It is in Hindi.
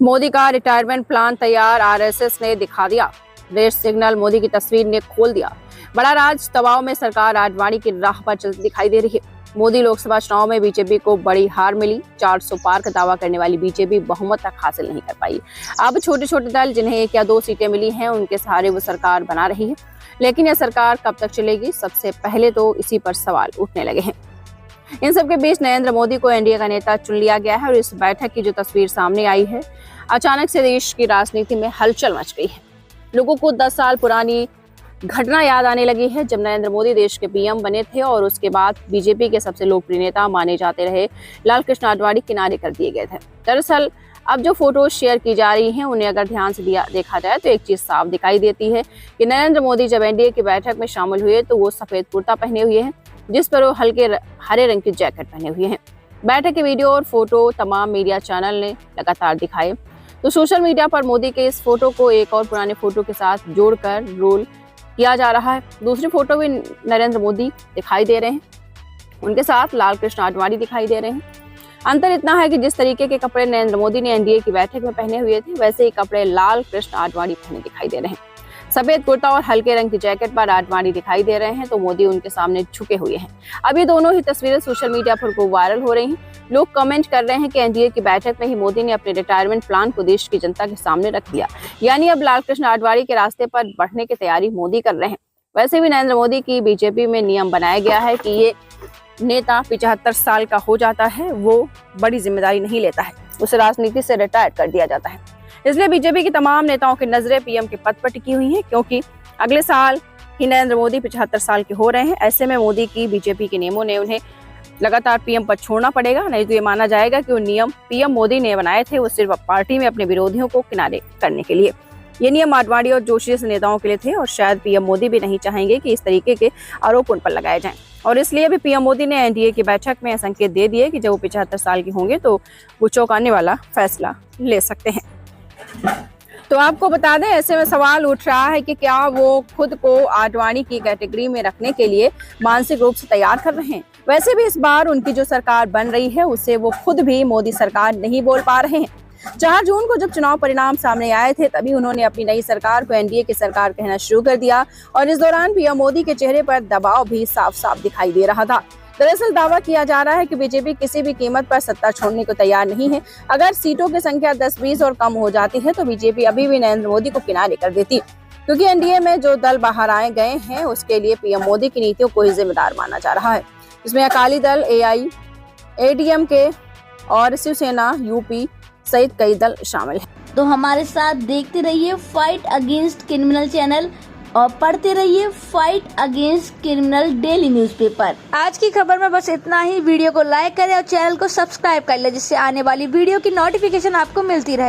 मोदी का रिटायरमेंट प्लान तैयार, आरएसएस ने दिखा दिया। रेड सिग्नल, मोदी की तस्वीर ने खोल दिया। बड़ा राज दबाव में सरकार आडवाणी की राह पर चलती दिखाई दे रही है। मोदी लोकसभा चुनाव में बीजेपी को बड़ी हार मिली। 400 पार का दावा करने वाली बीजेपी बहुमत तक हासिल नहीं कर पाई। अब छोटे छोटे दल जिन्हें 1 या 2 सीटें मिली हैं, उनके सहारे वो सरकार बना रही है। लेकिन यह सरकार कब तक चलेगी, सबसे पहले तो इसी पर सवाल उठने लगे हैं। इन सबके बीच नरेंद्र मोदी को एनडीए का नेता चुन लिया गया है और इस बैठक की जो तस्वीर सामने आई है, अचानक से देश की राजनीति में हलचल मच गई है। लोगों को 10 साल पुरानी घटना याद आने लगी है, जब नरेंद्र मोदी देश के पीएम बने थे और उसके बाद बीजेपी के सबसे लोकप्रिय नेता माने जाते रहे लाल कृष्ण आडवाणी किनारे कर दिए गए थे। दरअसल अब जो फोटो शेयर की जा रही हैं, उन्हें अगर ध्यान से देखा जाए तो एक चीज साफ दिखाई देती है कि नरेंद्र मोदी जब एनडीए की बैठक में शामिल हुए तो वो सफेद कुर्ता पहने हुए हैं, जिस पर वो हल्के हरे रंग की जैकेट पहने हुए हैं। बैठक के वीडियो और फोटो तमाम मीडिया चैनल ने लगातार दिखाए तो सोशल मीडिया पर मोदी के इस फोटो को एक और पुराने फोटो के साथ जोड़कर रोल किया जा रहा है। दूसरी फोटो भी नरेंद्र मोदी दिखाई दे रहे हैं, उनके साथ लाल कृष्ण आडवाणी दिखाई दे रहे हैं। अंतर इतना है कि जिस तरीके के कपड़े नरेंद्र मोदी ने एनडीए की बैठक में पहने हुए थे, वैसे ही कपड़े लाल कृष्ण आडवाणी पहने दिखाई दे रहे हैं। सफेद कुर्ता और हल्के रंग की जैकेट पर आडवाणी दिखाई दे रहे हैं तो मोदी उनके सामने झुके हुए हैं। अब ये दोनों ही तस्वीरें सोशल मीडिया पर खूब वायरल हो रही हैं। लोग कमेंट कर रहे हैं कि एनडीए की बैठक में ही मोदी ने अपने रिटायरमेंट प्लान को देश की जनता के सामने रख दिया, यानी अब लाल कृष्ण आडवाणी के रास्ते पर बढ़ने की तैयारी मोदी कर रहे हैं। वैसे भी नरेंद्र मोदी की बीजेपी में नियम बनाया गया है कि ये नेता 75 साल का हो जाता है, वो बड़ी जिम्मेदारी नहीं लेता है, उसे राजनीति से रिटायर कर दिया जाता है। इसलिए बीजेपी के तमाम नेताओं की नजरें पीएम के पद पर टिकी हुई हैं, क्योंकि अगले साल ही नरेंद्र मोदी 75 साल के हो रहे हैं। ऐसे में मोदी की बीजेपी के नियमों ने उन्हें लगातार पीएम पद छोड़ना पड़ेगा, नहीं तो ये माना जाएगा कि वो नियम पीएम मोदी ने बनाए थे, वो सिर्फ पार्टी में अपने विरोधियों को किनारे करने के लिए। ये नियम आडवाणी और जोशी जैसे नेताओं के लिए थे और शायद पीएम मोदी भी नहीं चाहेंगे कि इस तरीके के आरोप उन पर लगाए जाएं। और इसलिए भी पीएम मोदी ने एनडीए की बैठक में संकेत दे दिए कि जब वो 75 साल के होंगे तो वो चौंकाने वाला फैसला ले सकते हैं। तो आपको बता दें, ऐसे में सवाल उठ रहा है कि क्या वो खुद को आडवाणी की कैटेगरी में रखने के लिए मानसिक रूप से तैयार कर रहे हैं। वैसे भी इस बार उनकी जो सरकार बन रही है, उससे वो खुद भी मोदी सरकार नहीं बोल पा रहे हैं। 4 जून को जब चुनाव परिणाम सामने आए थे, तभी उन्होंने अपनी नई सरकार को एनडीए की सरकार कहना शुरू कर दिया और इस दौरान पीएम मोदी के चेहरे पर दबाव भी साफ साफ दिखाई दे रहा था। दरअसल दावा किया जा रहा है कि बीजेपी किसी भी कीमत पर सत्ता छोड़ने को तैयार नहीं है। अगर सीटों की संख्या 10-20 और कम हो जाती है तो बीजेपी अभी भी नरेंद्र मोदी को किनारे कर देती, क्योंकि एनडीए में जो दल बाहर आए गए हैं उसके लिए पीएम मोदी की नीतियों को ही जिम्मेदार माना जा रहा है। इसमें अकाली दल, एआईएडीएमके और शिवसेना यूपी सहित कई दल शामिल हैं। तो हमारे साथ देखते रहिए फाइट अगेंस्ट क्रिमिनल चैनल और पढ़ते रहिए fight against criminal daily newspaper. आज की खबर में बस इतना ही। वीडियो को लाइक करें और चैनल को सब्सक्राइब कर लें, जिससे आने वाली वीडियो की नोटिफिकेशन आपको मिलती रहे।